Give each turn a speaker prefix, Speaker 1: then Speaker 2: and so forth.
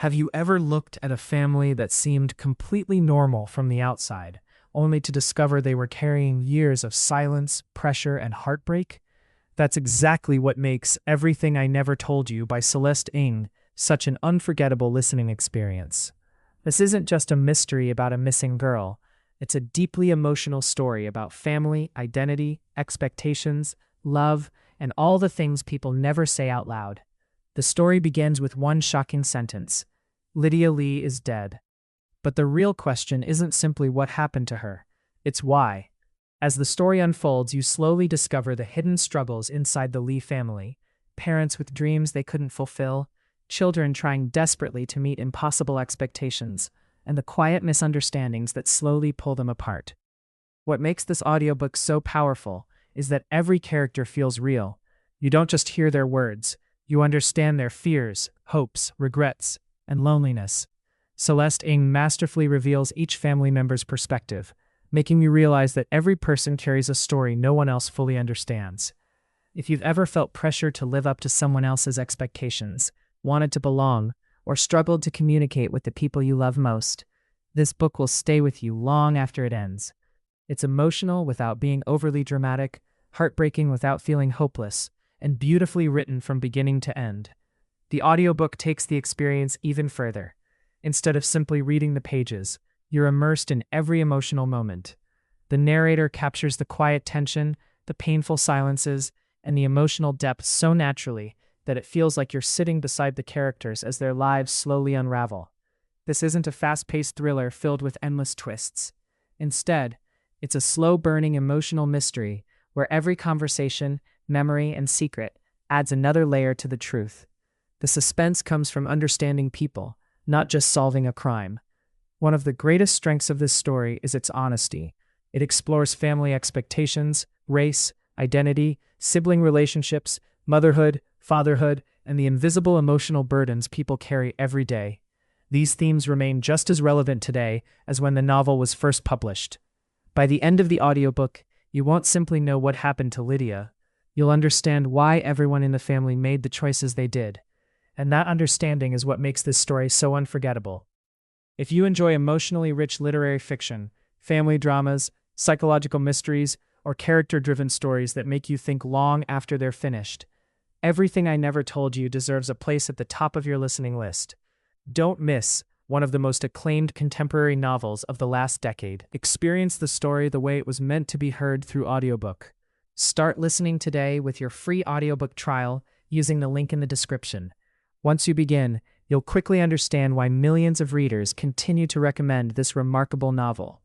Speaker 1: Have you ever looked at a family that seemed completely normal from the outside, only to discover they were carrying years of silence, pressure, and heartbreak? That's exactly what makes Everything I Never Told You by Celeste Ng such an unforgettable listening experience. This isn't just a mystery about a missing girl. It's a deeply emotional story about family, identity, expectations, love, and all the things people never say out loud. The story begins with one shocking sentence: Lydia Lee is dead. But the real question isn't simply what happened to her, it's why. As the story unfolds, you slowly discover the hidden struggles inside the Lee family: parents with dreams they couldn't fulfill, children trying desperately to meet impossible expectations, and the quiet misunderstandings that slowly pull them apart. What makes this audiobook so powerful is that every character feels real. You don't just hear their words, you understand their fears, hopes, regrets, and loneliness. Celeste Ng masterfully reveals each family member's perspective, making you realize that every person carries a story no one else fully understands. If you've ever felt pressure to live up to someone else's expectations, wanted to belong, or struggled to communicate with the people you love most, this book will stay with you long after it ends. It's emotional without being overly dramatic, heartbreaking without feeling hopeless, and beautifully written from beginning to end. The audiobook takes the experience even further. Instead of simply reading the pages, you're immersed in every emotional moment. The narrator captures the quiet tension, the painful silences, and the emotional depth so naturally that it feels like you're sitting beside the characters as their lives slowly unravel. This isn't a fast-paced thriller filled with endless twists. Instead, it's a slow-burning emotional mystery where every conversation, memory, and secret adds another layer to the truth. The suspense comes from understanding people, not just solving a crime. One of the greatest strengths of this story is its honesty. It explores family expectations, race, identity, sibling relationships, motherhood, fatherhood, and the invisible emotional burdens people carry every day. These themes remain just as relevant today as when the novel was first published. By the end of the audiobook, you won't simply know what happened to Lydia. You'll understand why everyone in the family made the choices they did. And that understanding is what makes this story so unforgettable. If you enjoy emotionally rich literary fiction, family dramas, psychological mysteries, or character-driven stories that make you think long after they're finished, Everything I Never Told You deserves a place at the top of your listening list. Don't miss one of the most acclaimed contemporary novels of the last decade. Experience the story the way it was meant to be heard through audiobook. Start listening today with your free audiobook trial using the link in the description. Once you begin, you'll quickly understand why millions of readers continue to recommend this remarkable novel.